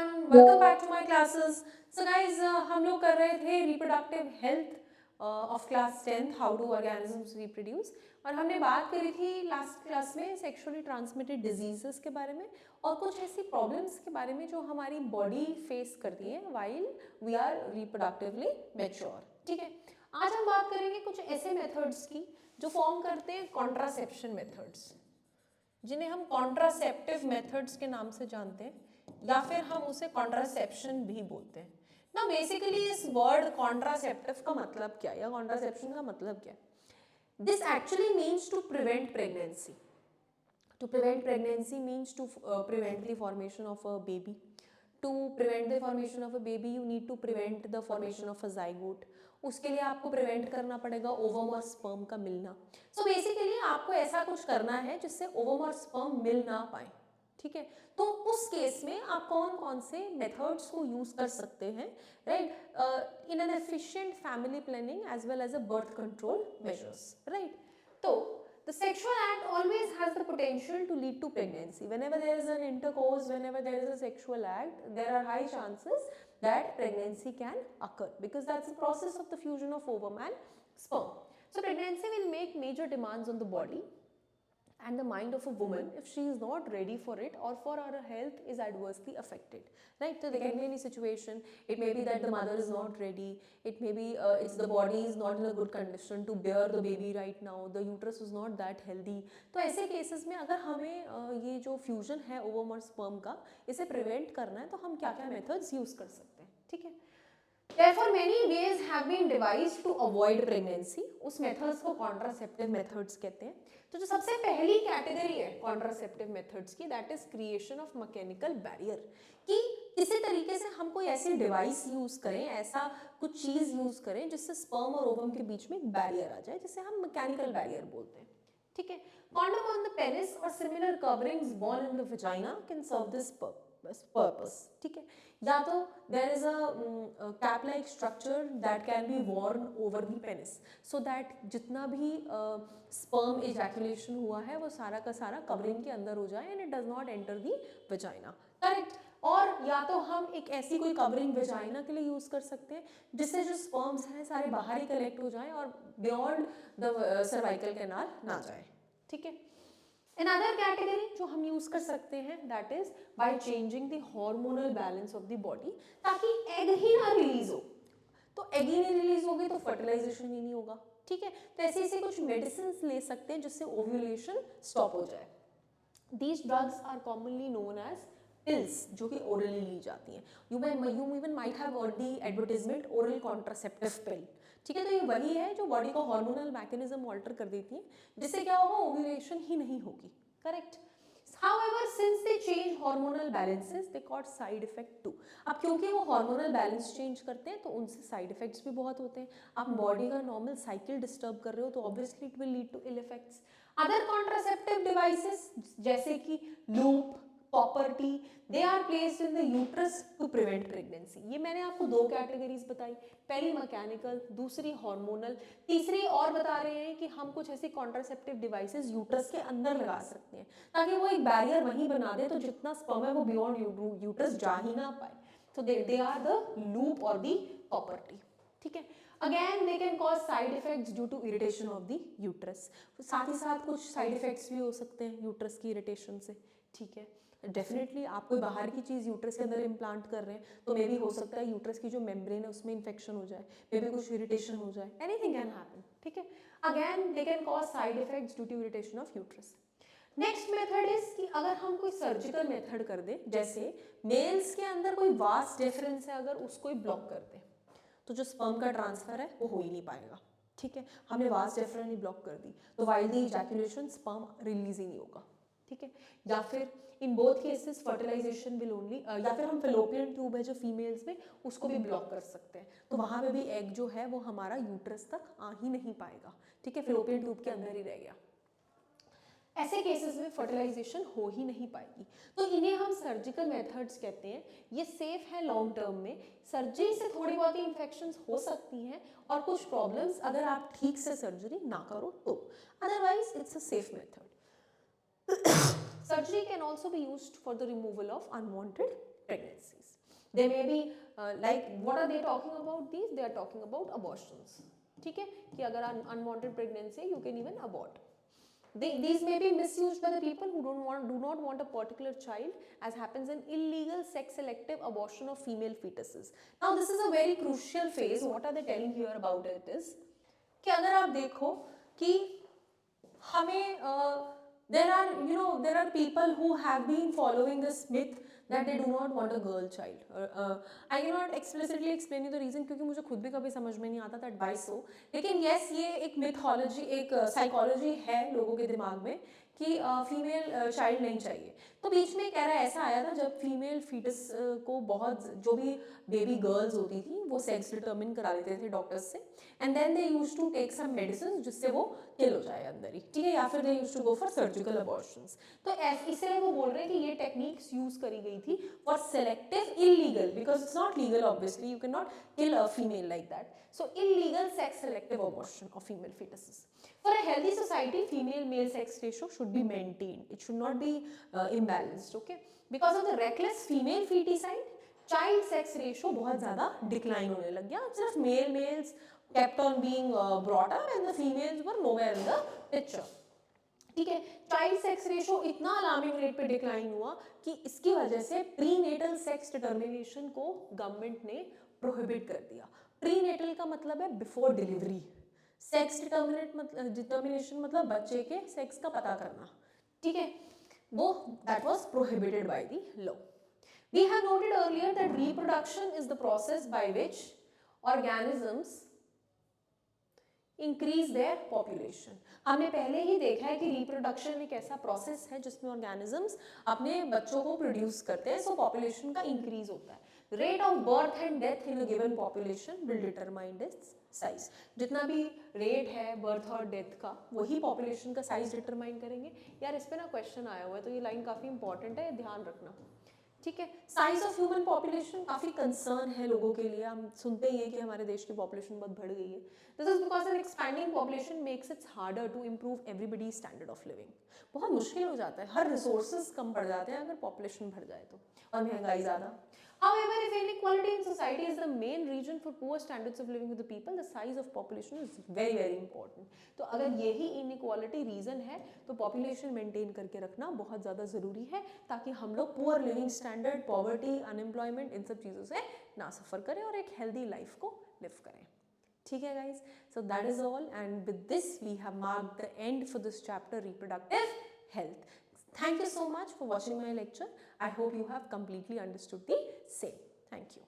everyone, welcome back to my classes. So guys, हम लोग कर रहे थे reproductive health of class 10th, how do organisms reproduce, और हमने बात करी थी लास्ट क्लास में sexually transmitted diseases के बारे में और कुछ ऐसी प्रॉब्लम्स के बारे में जो हमारी बॉडी फेस करती है while we are reproductively mature. ठीक है, आज हम बात करेंगे कुछ ऐसे मेथड्स की जो फॉर्म करते हैं कॉन्ट्रासेप्शन मेथड्स, जिन्हें हम कॉन्ट्रासेप्टिव मेथड्स के नाम से जानते हैं या फिर हम उसे कॉन्ट्रासेप्शन भी बोलते हैं ना। बेसिकली इस वर्ड कॉन्ट्रासेप्टिव का मतलब क्या है या कॉन्ट्रासेप्शन का मतलब क्या है? This actually means to prevent pregnancy. To prevent pregnancy means to prevent the formation of a baby. To prevent the formation of a baby, you need to prevent the formation of a zygote. उसके लिए आपको prevent करना पड़ेगा ovum और sperm का मिलना. So basically आपको ऐसा कुछ करना है जिससे ओवम और स्पर्म मिल ना पाए. ठीक है, तो उस केस में आप कौन कौन से मेथड्स को यूज कर सकते हैं, right, in an efficient family planning as well as a birth control measures, right. तो the sexual act always has the potential to lead to pregnancy. Whenever there is an intercourse, whenever there is a sexual act, there are high chances that pregnancy can occur because that's the process of the fusion of ovum and sperm. So pregnancy will make major demands on the body and the mind of a woman if she is not ready for it or for her health is adversely affected, right. So there can be any situation. It may be that the mother is not ready, it may be it's the body is not in a good condition to bear the baby right now, the uterus is not that healthy. तो ऐसे cases में अगर हमें ये जो fusion है ovum और sperm का, इसे प्रिवेंट करना है तो हम क्या क्या मेथड्स यूज कर सकते हैं. ठीक है, Therefore, many ways have been devised to avoid pregnancy. उस मेथड्स को कॉन्ट्रासेप्टिव मेथड्स कहते हैं. तो जो सबसे पहली कैटेगरी है कॉन्ट्रासेप्टिव मेथड्स की, that is creation of mechanical barrier. कि किसी तरीके से हम कोई ऐसी डिवाइस यूज करें, ऐसा कुछ चीज यूज करें जिससे स्पर्म और ओवम के बीच में एक बैरियर आ जाए, जिसे हम मैकेनिकल बैरियर बोलते हैं. ठीक है, कॉन्डोम ऑन द पेनिस और similar coverings worn in the vagina can serve this purpose. ठीक है, या तो there is a cap like structure that can be worn over the penis so that जितना भी sperm ejaculation हुआ है वो सारा का सारा कवरिंग के अंदर हो जाए and it does not enter the vagina. Correct. और या तो हम एक ऐसी कोई कवरिंग वेजाइना के लिए यूज कर सकते हैं जिससे जो स्पर्म्स हैं सारे बाहर ही कलेक्ट हो जाएं और बियॉन्ड द सर्वाइकल कैनाल ना जाए. ठीक है, Another category जो हम यूज कर सकते हैं that is by changing the hormonal balance of the body, ताकि एग ही ना रिलीज हो. तो एग ही नहीं रिलीज होगी तो फर्टिलाइजेशन ही नहीं होगा. ठीक है, तो ऐसे ऐसे कुछ मेडिसिन ले सकते हैं जिससे ओव्यूलेशन स्टॉप हो जाए. These drugs are commonly known as pills, जो कि orally ली जाती हैं. You even might have heard the advertisement oral contraceptive pill. ठीक है, तो ये वही है जो बॉडी का हार्मोनल मैकेनिज्म ऑल्टर कर देती है, जिससे क्या होगा, ओव्यूलेशन ही नहीं होगी. Correct. However, since they change hormonal balances, they cause side effect too. अब क्योंकि वो हार्मोनल बैलेंस चेंज करते हैं तो उनसे साइड इफेक्ट्स भी बहुत होते हैं. आप बॉडी का नॉर्मल साइकिल डिस्टर्ब कर रहे हो तो obviously it will lead to ill effects. Other contraceptive devices जैसे कि loop, property, they are placed in the uterus to prevent pregnancy. ये मैंने आपको दो कैटेगरीज बताई, पहली मैकेनिकल, दूसरी हार्मोनल. तीसरी और बता रहे हैं कि हम कुछ ऐसी कॉन्ट्रासेप्टिव डिवाइसेस यूट्रस के अंदर लगा सकते हैं ताकि वो एक बैरियर वहीं बना दे तो जितना स्पर्म है वो बियॉन्ड यूट्रस जा ही ना पाए. तो दे आर द लूप और द प्रॉपर्टी. ठीक है, again they can cause side effects due to irritation of the uterus. साथ ही साथ कुछ साइड इफेक्ट्स भी हो सकते हैं यूट्रस की इरिटेशन से. ठीक है, डेफिनेटली आप कोई बाहर की चीज़ यूट्रस के अंदर इम्प्लांट कर रहे हैं तो मे भी हो सकता है यूट्रस की जो मेम्ब्रेन है उसमें इन्फेक्शन हो जाए, मे भी कुछ इरिटेशन हो जाए, एनीथिंग कैन हैपन. ठीक है, again they can cause side effects due to irritation of uterus. Next method is कि अगर हम कोई सर्जिकल मेथड कर दें, जैसे मेल्स के अंदर कोई वास्ट डिफरेंस है अगर उसको ही ब्लॉक कर दें तो जो स्पर्म का ट्रांसफर है वो हो ही नहीं पाएगा. ठीक है, हमने वास्ट डिफरेंस ही ब्लॉक कर दी तो while the ejaculation sperm release ही नहीं होगा. ठीक है, या फिर in both cases fertilization will only, या फिर हम फेलोपियन ट्यूब है जो फीमेल्स में उसको भी ब्लॉक कर सकते हैं तो वहाँ पे भी एग जो है वो हमारा यूट्रस तक आ ही नहीं पाएगा. ठीक है, फेलोपियन ट्यूब के अंदर ही रह गया. ऐसे केसेस में फर्टिलाइजेशन हो ही नहीं पाएगी. तो इन्हें हम सर्जिकल मेथड्स कहते हैं. ये सेफ है लॉन्ग टर्म में. सर्जरी से थोड़ी बहुत ही इन्फेक्शंस हो सकती हैं और कुछ प्रॉब्लम्स अगर आप ठीक से सर्जरी ना करो तो, otherwise it's a safe method. Surgery can also be used for the removal of unwanted pregnancies. They may be like, what are they talking about these? They are talking about abortions. ठीक है, कि अगर unwanted pregnancy you can even abort. These may be misused by the people who do not want a particular child, as happens in illegal sex selective abortion of female fetuses. Now this is a very crucial phase. What are they telling here about it is कि अगर आप देखो कि हमें there are people who have been following this myth that they do not want a girl child. I cannot explicitly explain you the reason क्योंकि मुझे खुद भी कभी समझ में नहीं आता that why so. लेकिन yes, ये एक mythology, एक psychology है लोगों के दिमाग में कि फीमेल चाइल्ड नहीं चाहिए. तो बीच में कह रहा है ऐसा आया था जब फीमेल फीटस को बहुत जो भी बेबी गर्ल्स होती थी वो सेक्स डिटर्मिन करा लेते थे डॉक्टर्स से, and then they used to take some medicine जिससे वो किल हो जाए अंदर ही, ठीक है, या फिर they used to go for surgical abortions. तो इसलिए वो बोल रहे हैं कि ये टेक्निक्स यूज करी गई थी for selective illegal, because it's not legal obviously, you can not kill a female like that. So illegal sex selective abortion of female fetuses. For a healthy society, female male sex ratio should be maintained. It should not be imbalanced. Okay, because of the reckless female feticide, child sex ratio बहुत ज़्यादा decline होने लग गया. सिर्फ males kept on being brought up and the females were nowhere in the picture. ठीक है, child sex ratio इतना alarming rate पे डिक्लाइन हुआ कि इसकी वजह से प्रीनेटल सेक्स डिटर्मिनेशन को गवर्नमेंट ने प्रोहिबिट कर दिया. प्रीनेटल का मतलब है बिफोर डिलीवरी. सेक्स डिटर्मिनेशन मतलब बच्चे के सेक्स का पता करना, ठीक है, वो that was prohibited by the law. We have noted earlier that reproduction is the process by which organisms increase their population. हमने पहले ही देखा है कि रिप्रोडक्शन एक ऐसा प्रोसेस है जिसमें ऑर्गेनिजम्स अपने बच्चों को प्रोड्यूस करते हैं, सो पॉपुलेशन का इंक्रीज होता है. Rate of birth and death in a given population will determine its size. जितना भी रेट है बर्थ और डेथ का वही पॉपुलेशन का साइज डिटरमाइन करेंगे. यार इस पे ना क्वेश्चन आया हुआ है तो ये लाइन काफ़ी इंपॉर्टेंट है, ध्यान रखना, ठीक है. साइज ऑफ ह्यूमन पॉपुलेशन काफ़ी कंसर्न है लोगों के लिए. हम सुनते ही हैं कि हमारे देश की पॉपुलेशन बहुत बढ़ गई है. This is because an expanding population makes its harder to improve everybody standard of living. बहुत मुश्किल हो जाता है, हर रिसोर्सेज कम पड़ जाते हैं अगर पॉपुलेशन बढ़ जाए तो, और महंगाई ज़्यादा. However, if inequality in society is the main reason for poor standards of living of the people, the size of population is very very important. तो अगर यही inequality reason है तो population maintain करके रखना बहुत ज़्यादा ज़रूरी है ताकि हम लोग poor living standard, poverty, unemployment इन सब चीज़ों से ना सफ़र करें और एक healthy life को live करें. ठीक है guys, so that is all, and with this we have marked the end for this chapter, reproductive health. Thank you so much for watching my lecture. I hope you have completely understood the same. Thank you.